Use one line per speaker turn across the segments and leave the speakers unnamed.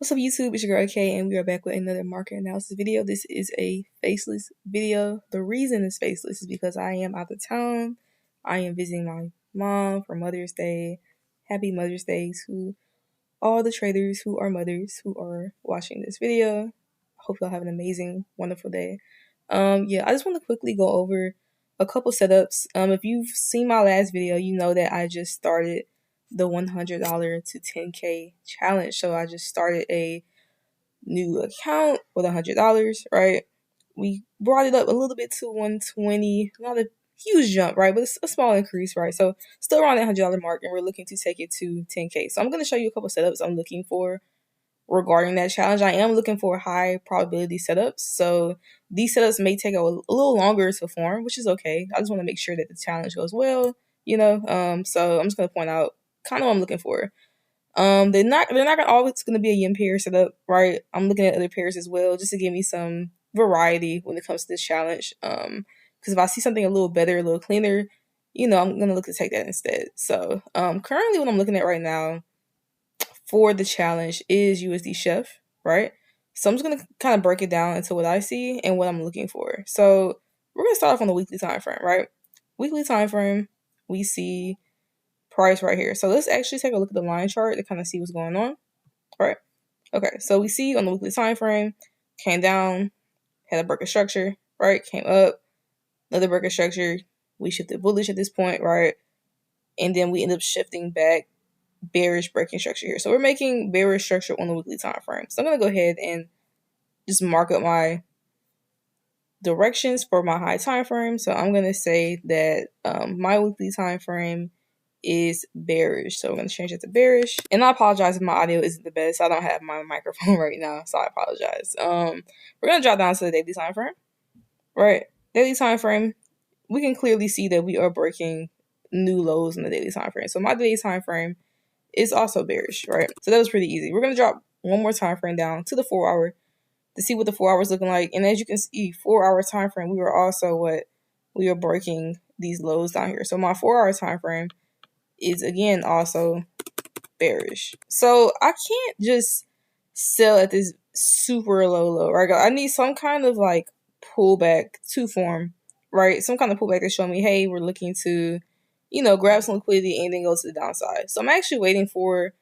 What's up YouTube, it's your girl Kay, and we are back with another market analysis video. This is a faceless video. The reason it's faceless is because I am out of town. I am visiting my mom for Mother's Day. Happy Mother's Day to all the traders who are mothers who are watching this video. Hope y'all have an amazing, wonderful day. I just want to quickly go over a couple setups. If you've seen my last video, you know that I just started the $100 to 10K challenge. So I just started a new account with $100, right? We brought it up a little bit to 120, not a huge jump, right? But it's a small increase, right? So still around that $100 mark, and we're looking to take it to 10K. So I'm going to show you a couple setups I'm looking for regarding that challenge. I am looking for high probability setups. So these setups may take a little longer to form, which is okay. I just want to make sure that the challenge goes well, So I'm just going to point out kind of what I'm looking for. They're not always gonna be a yen pair setup, right? I'm looking at other pairs as well, just to give me some variety when it comes to this challenge. Because if I see something a little better, a little cleaner, I'm gonna look to take that instead. So, currently what I'm looking at right now for the challenge is USDCHF, right? So I'm just gonna kind of break it down into what I see and what I'm looking for. So we're gonna start off on the weekly time frame, right? Weekly time frame, we see price right here. So let's actually take a look at the line chart to kind of see what's going on. All right. Okay. So we see on the weekly time frame, came down, had a break of structure, right? Came up, another break of structure. We shifted bullish at this point, right? And then we end up shifting back, bearish breaking structure here. So we're making bearish structure on the weekly time frame. So I'm gonna go ahead and just mark up my directions for my high time frame. So I'm gonna say that my weekly time frame is bearish. So we're going to change it to bearish. And I apologize if my audio isn't the best. I don't have my microphone right now, so I apologize. We're going to drop down to the daily time frame. Right. Daily time frame, we can clearly see that we are breaking new lows in the daily time frame. So my daily time frame is also bearish, right? So that was pretty easy. We're going to drop one more time frame down to the 4 hour to see what the 4 hours looking like. And as you can see, 4 hour time frame, we are breaking these lows down here. So my 4 hour time frame is again also bearish. So I can't just sell at this super low, right? I need some kind of like pullback to form, right? Some kind of pullback to show me, hey, we're looking to, grab some liquidity and then go to the downside. So I'm actually waiting for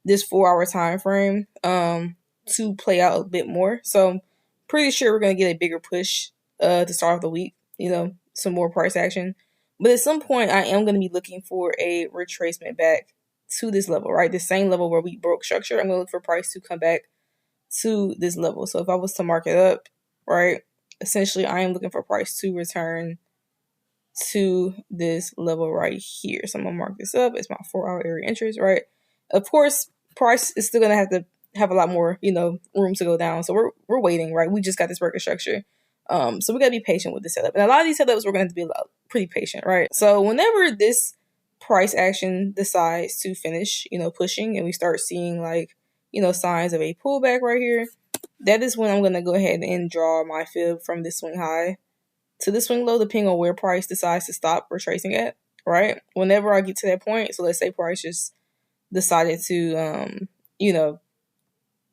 this 4 hour time frame to play out a bit more. So I'm pretty sure we're gonna get a bigger push to start off the week, some more price action. But at some point, I am going to be looking for a retracement back to this level, right? The same level where we broke structure. I'm going to look for price to come back to this level. So if I was to mark it up, right, essentially I am looking for price to return to this level right here. So I'm going to mark this up. It's my 4 hour area interest, right? Of course, price is still going to have a lot more, room to go down. So we're waiting, right? We just got this break of structure. So we gotta be patient with the setup. And a lot of these setups, we're gonna have to be pretty patient, right? So whenever this price action decides to finish, pushing, and we start seeing signs of a pullback right here, that is when I'm gonna go ahead and draw my fib from this swing high to the swing low, depending on where price decides to stop retracing at, right? Whenever I get to that point, so let's say price just decided to,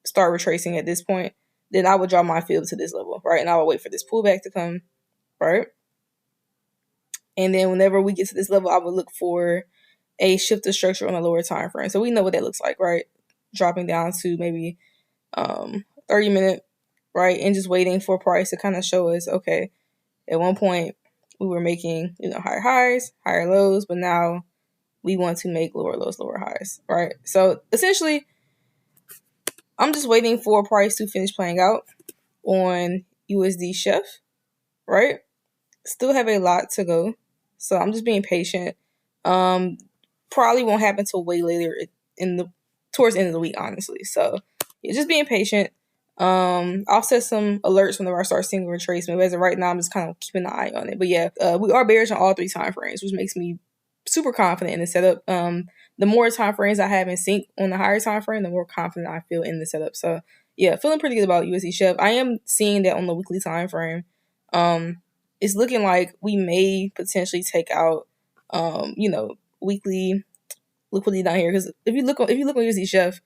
start retracing at this point, then I would draw my fib to this level, right? And I would wait for this pullback to come, right? And then whenever we get to this level, I would look for a shift of structure on a lower time frame. So we know what that looks like, right? Dropping down to maybe 30-minute, right? And just waiting for price to kind of show us, okay, at one point we were making, higher highs, higher lows, but now we want to make lower lows, lower highs, right? So essentially, I'm just waiting for price to finish playing out on USDCHF, right? Still have a lot to go, so I'm just being patient. Probably won't happen till way later towards the end of the week, honestly. So yeah, just being patient. I'll set some alerts whenever I start seeing a retracement. But as of right now, I'm just kind of keeping an eye on it. But yeah, we are bearish on all 3 time frames, which makes me super confident in the setup. The more time frames I have in sync on the higher time frame, the more confident I feel in the setup. So yeah, feeling pretty good about USDCHF. I am seeing that on the weekly time frame. It's looking like we may potentially take out, weekly liquidity down here. Because if you look on USDCHF,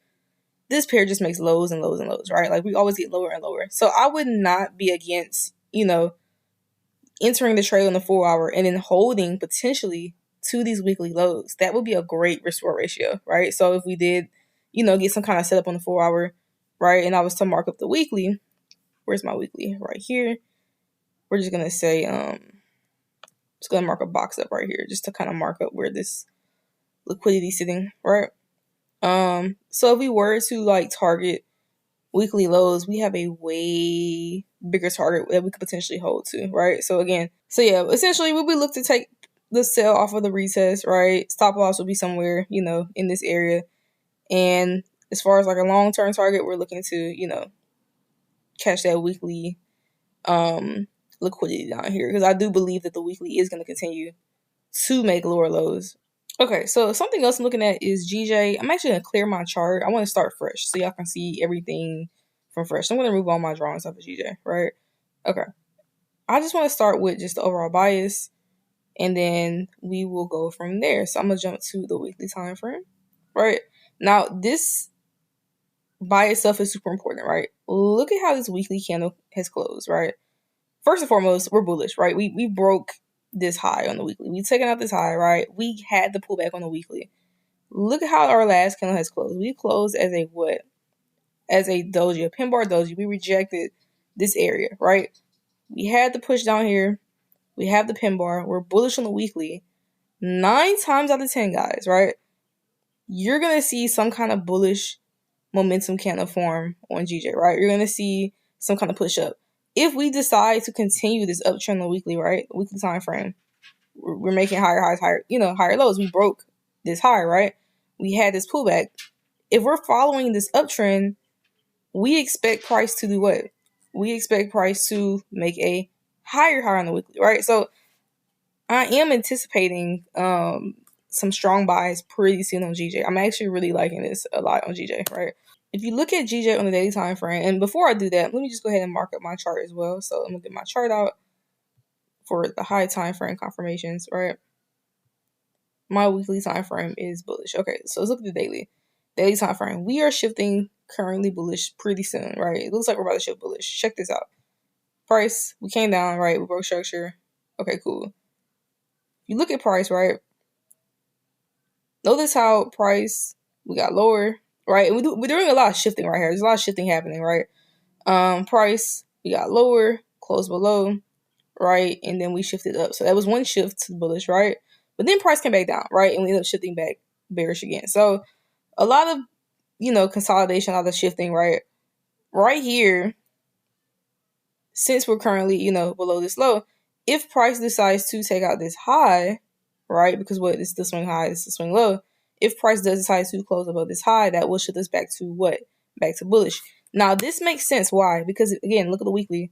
this pair just makes lows and lows and lows, right? Like we always get lower and lower. So I would not be against, entering the trade on the 4 hour and then holding potentially to these weekly lows. That would be a great risk reward ratio, right? So if we did, get some kind of setup on the 4 hour, right? And I was to mark up the weekly. Where's my weekly? Right here. We're just going to say, just going to mark a box up right here just to kind of mark up where this liquidity is sitting, right? So if we were to like target weekly lows, we have a way bigger target that we could potentially hold to, right? So essentially we would look to take the sell off of the retest, right? Stop loss will be somewhere, in this area. And as far as like a long-term target, we're looking to, catch that weekly liquidity down here, because I do believe that the weekly is going to continue to make lower lows. Okay, so something else I'm looking at is GJ. I'm actually going to clear my chart. I want to start fresh so y'all can see everything from fresh. So I'm going to remove all my drawings off of GJ, right? Okay. I just want to start with just the overall bias, and then we will go from there. So I'm going to jump to the weekly time frame, right? Now, this by itself is super important, right? Look at how this weekly candle has closed, right? First and foremost, we're bullish, right? We broke this high on the weekly. We taken out this high, right? We had the pullback on the weekly. Look at how our last candle has closed. We closed as a what? As a doji, a pin bar doji. We rejected this area, right? We had the push down here. We have the pin bar. We're bullish on the weekly. 9 times out of 10, guys, right? You're going to see some kind of bullish momentum candle form on GJ, right? You're going to see some kind of push up. If we decide to continue this uptrend on the weekly, right? Weekly time frame, we're making higher highs, higher lows. We broke this high, right? We had this pullback. If we're following this uptrend, we expect price to do what? We expect price to make a higher high on the weekly, right? So I am anticipating some strong buys pretty soon on GJ. I'm actually really liking this a lot on GJ, right? If you look at GJ on the daily time frame, and before I do that, let me just go ahead and mark up my chart as well. So I'm gonna get my chart out for the high time frame confirmations, right? My weekly time frame is bullish. Okay, so let's look at the daily time frame. We are shifting currently bullish pretty soon, right? It looks like we're about to shift bullish. Check this out. Price, we came down, right? We broke structure. Okay, cool. You look at price, right? Notice how price, we got lower, right? And we're doing a lot of shifting right here. There's a lot of shifting happening, right? Price, we got lower, closed below, right? And then we shifted up. So that was one shift to the bullish, right? But then price came back down, right? And we ended up shifting back bearish again. So a lot of, consolidation, a lot of shifting, right? Right here, since we're currently, below this low, if price decides to take out this high, right? Because what is the swing high, this is the swing low. If price does decide to close above this high, that will shift us back to what? Back to bullish. Now, this makes sense. Why? Because, again, look at the weekly.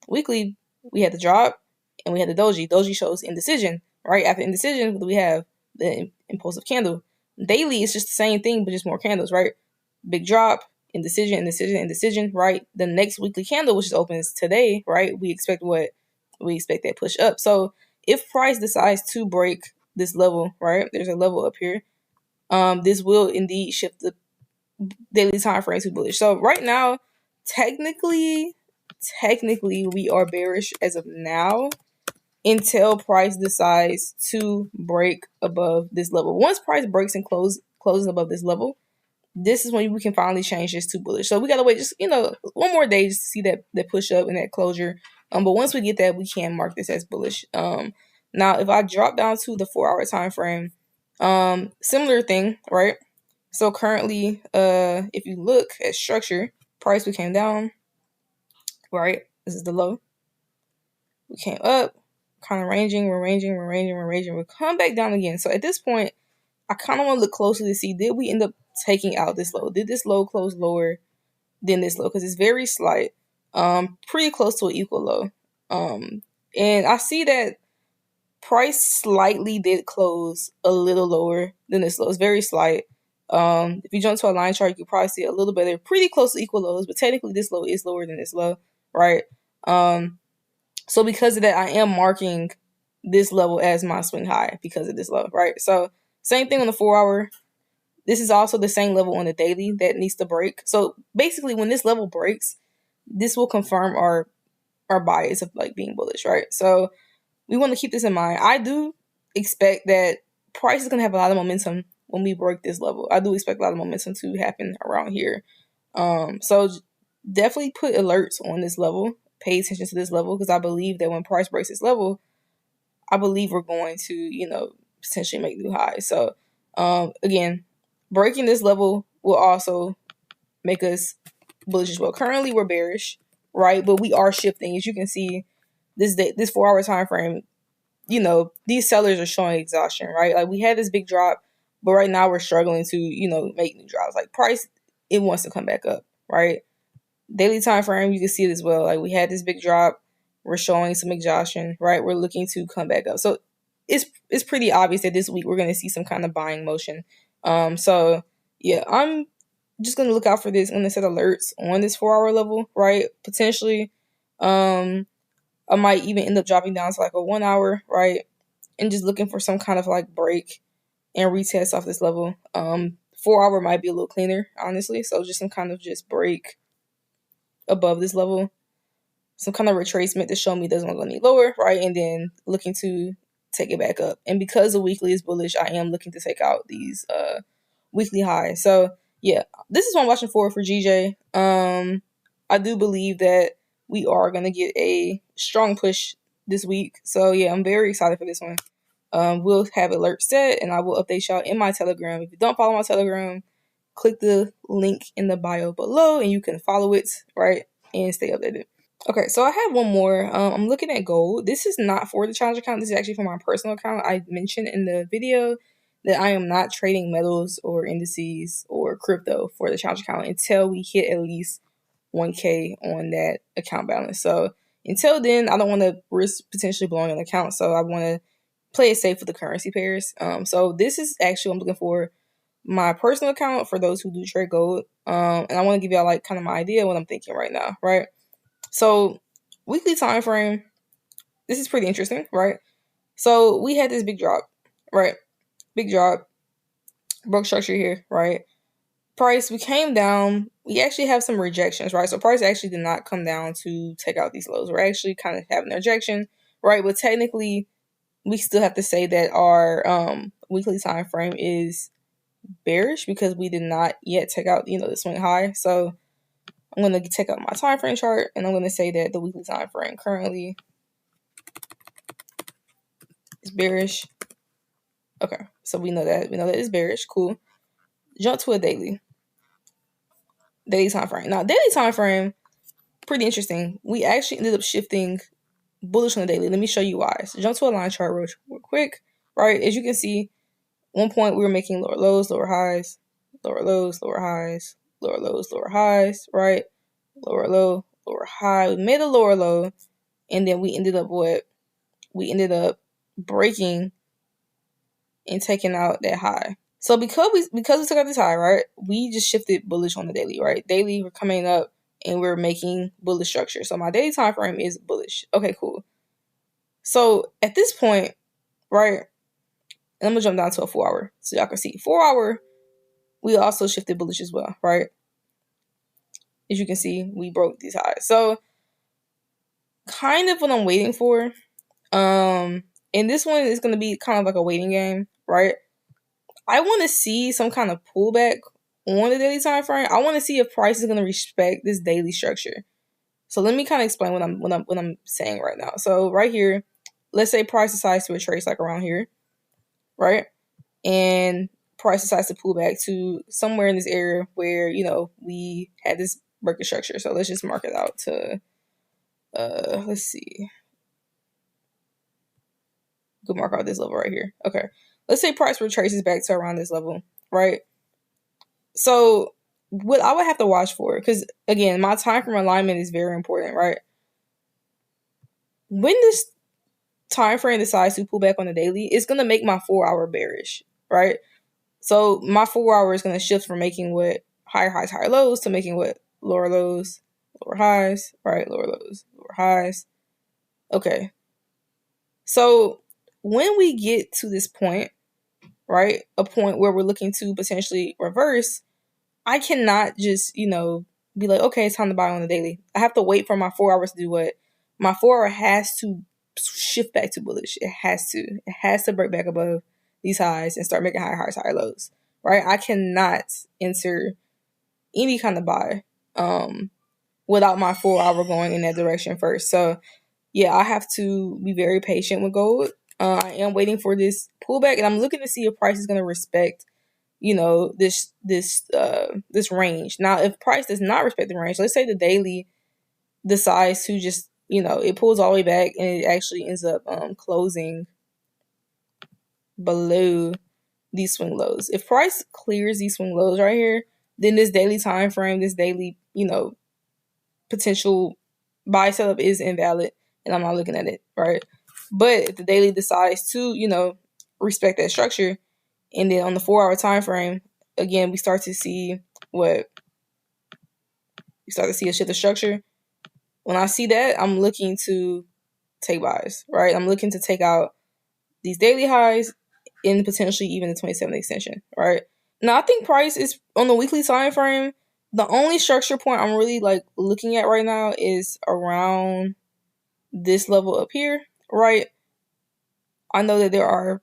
Weekly, we had the drop and we had the doji. Doji shows indecision, right? After indecision, what do we have? The impulsive candle. Daily, it's just the same thing, but just more candles, right? Big drop, indecision, indecision, indecision, right? The next weekly candle, which opens today, right? We expect what? We expect that push up. So if price decides to break this level, right? There's a level up here. This will indeed shift the daily time frame to bullish. So right now, technically, we are bearish as of now until price decides to break above this level. Once price breaks and closes above this level, this is when we can finally change this to bullish. So we gotta wait just one more day just to see that push up and that closure. But once we get that, we can mark this as bullish. Now if I drop down to the 4 hour time frame, similar thing, right? So currently, if you look at structure, price we came down, right? This is the low. We came up, kind of ranging, we come back down again. So at this point, I kind of want to look closely to see, did we end up taking out this low? Did this low close lower than this low? Because it's very slight, pretty close to an equal low. And I see that price slightly did close a little lower than this low. It's very slight. If you jump to a line chart, you can probably see a little better, pretty close to equal lows, but technically this low is lower than this low, right? So because of that, I am marking this level as my swing high because of this low, right? So same thing on the 4 hour. This is also the same level on the daily that needs to break. So basically, when this level breaks, this will confirm our bias of like being bullish, right? So we want to keep this in mind. I do expect that price is going to have a lot of momentum when we break this level. I do expect a lot of momentum to happen around here. So definitely put alerts on this level. Pay attention to this level, because I believe that when price breaks this level, I believe we're going to, potentially make new highs. So again, breaking this level will also make us bullish as well. Currently, we're bearish, right? But we are shifting. As you can see, this 4-hour time frame, these sellers are showing exhaustion, right? Like, we had this big drop, but right now we're struggling to, make new drops. Like, price, it wants to come back up, right? Daily time frame, you can see it as well. Like, we had this big drop. We're showing some exhaustion, right? We're looking to come back up. So it's pretty obvious that this week we're going to see some kind of buying motion. So yeah, I'm just going to look out for this. I'm going to set alerts on this 4-hour level, right? Potentially, I might even end up dropping down to like a 1 hour, right? And just looking for some kind of like break and retest off this level. 4-hour might be a little cleaner, honestly. So just some kind of just break above this level, some kind of retracement to show me it doesn't want to go any lower, right? And then looking to take it back up. And because the weekly is bullish, I am looking to take out these weekly highs. So yeah, this is what I'm watching for GJ. I do believe that we are going to get a strong push this week. So yeah, I'm very excited for this one. We'll have alerts set, and I will update y'all in my Telegram. If you don't follow my Telegram, click the link in the bio below and you can follow it, right? And stay updated. Okay, so I have one more. I'm looking at gold. This is not for the challenge account. This is actually for my personal account. I mentioned in the video that I am not trading metals or indices or crypto for the challenge account until we hit at least 1K on that account balance. So until then, I don't want to risk potentially blowing an account. So I want to play it safe with the currency pairs. So this is actually what I'm looking for my personal account for those who do trade gold. And I want to give y'all like kind of my idea of what I'm thinking right now, right? So weekly time frame, this is pretty interesting, right? So we had this big drop, right? Big drop, broke structure here, right? Price, we came down. We actually have some rejections, right? So price actually did not come down to take out these lows. We're actually kind of having a rejection, right? But technically, we still have to say that our weekly time frame is bearish because we did not yet take out, the swing high. So I'm going to take out my time frame chart, and I'm going to say that the weekly time frame currently is bearish. Okay, so we know that it's bearish. Cool. Jump to a daily time frame. Now, daily time frame, pretty interesting. We actually ended up shifting bullish on the daily. Let me show you why. So jump to a line chart real quick. Right, as you can see, one point we were making lower lows, lower highs, lower lows, lower highs, lower lows, lower highs. Right, lower low, lower high. We made a lower low, and then we ended up what? We ended up breaking and taking out that high. So because we took out this high, right, we just shifted bullish on the daily, right? Daily, we're coming up and we're making bullish structure. So my daily time frame is bullish. Okay, cool. So at this point, right, and I'm gonna jump down to a 4-hour so y'all can see. 4-hour, we also shifted bullish as well, right? As you can see, we broke these highs. So kind of what I'm waiting for. And this one is gonna be kind of like a waiting game, right? I want to see some kind of pullback on the daily time frame. I want to see if price is going to respect this daily structure. So let me kind of explain what I'm saying right now. So right here, let's say price decides to retrace like around here, right? And price decides to pull back to somewhere in this area where, we had this breaking structure. So let's just mark it out to, let's see. Go mark out this level right here. Okay. Let's say price retraces back to around this level, right? So what I would have to watch for, because again, my time frame alignment is very important, right? When this time frame decides to pull back on the daily, it's going to make my 4-hour bearish, right? So my 4-hour is going to shift from making what higher highs, higher lows to making what lower lows, lower highs, right? Lower lows, lower highs. Okay. So when we get to this point, right, a point where we're looking to potentially reverse, I cannot just, be like, okay, it's time to buy on the daily. I have to wait for my 4 hours to do what? My 4 hour has to shift back to bullish. It has to. It has to break back above these highs and start making higher highs, higher lows, right? I cannot enter any kind of buy without my 4 hour going in that direction first. So, yeah, I have to be very patient with gold. I am waiting for this pullback, and I'm looking to see if price is going to respect, this range. Now, if price does not respect the range, let's say the daily decides to just, it pulls all the way back and it actually ends up closing below these swing lows. If price clears these swing lows right here, then this daily time frame, this daily, potential buy setup is invalid, and I'm not looking at it, right? But if the daily decides to, respect that structure, and then on the 4 hour time frame, again, we start to see a shift of structure. When I see that, I'm looking to take buys, right? I'm looking to take out these daily highs and potentially even the 27th extension, right? Now, I think price is on the weekly time frame. The only structure point I'm really looking at right now is around this level up here, right? I know that there are,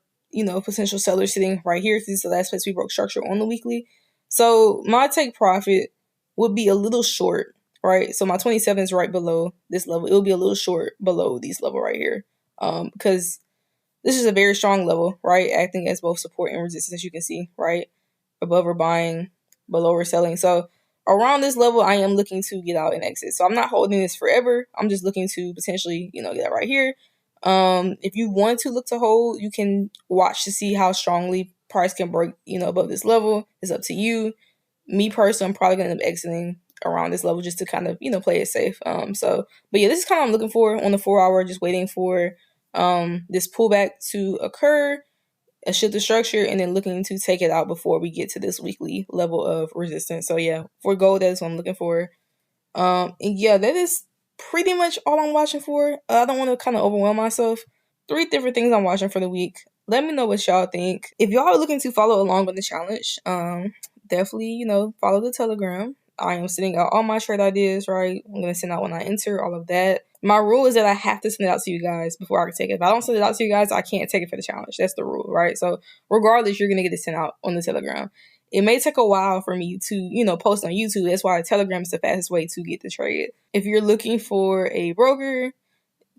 potential sellers sitting right here. This is the last place we broke structure on the weekly. So my take profit would be a little short, right? So my 27 is right below this level. It will be a little short below these level right here, because this is a very strong level, right? Acting as both support and resistance, as you can see, right? Above we're buying, below we're selling. So around this level, I am looking to get out and exit. So I'm not holding this forever. I'm just looking to potentially, get out right here. If you want to look to hold, you can watch to see how strongly price can break, above this level. It's up to you. Me personally, I'm probably going to end up exiting around this level just to kind of, play it safe. But yeah, this is kind of what I'm looking for on the 4 hour, just waiting for this pullback to occur, a shift of structure, and then looking to take it out before we get to this weekly level of resistance. So yeah, for gold, that's what I'm looking for. And yeah, that is pretty much all I'm watching for. I don't want to kind of overwhelm myself. 3 different things I'm watching for the week. Let me know what y'all think. If y'all are looking to follow along with the challenge, definitely, follow the Telegram. I am sending out all my trade ideas, right? I'm going to send out when I enter, all of that. My rule is that I have to send it out to you guys before I can take it. If I don't send it out to you guys, I can't take it for the challenge. That's the rule, right? So regardless, you're going to get it sent out on the Telegram. It may take a while for me to, post on YouTube. That's why Telegram is the fastest way to get the trade. If you're looking for a broker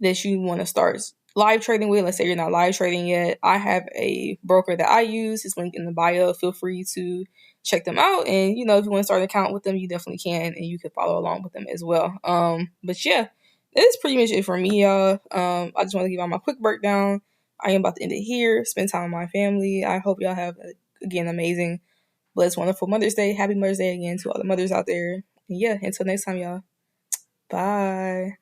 that you want to start live trading with, let's say you're not live trading yet, I have a broker that I use. It's linked in the bio. Feel free to check them out. And, if you want to start an account with them, you definitely can. And you can follow along with them as well. But yeah, that is pretty much it for me, y'all. I just want to give y'all my quick breakdown. I am about to end it here. Spend time with my family. I hope y'all have, again, amazing, blessed, wonderful Mother's Day. Happy Mother's Day again to all the mothers out there. And yeah, until next time, y'all. Bye.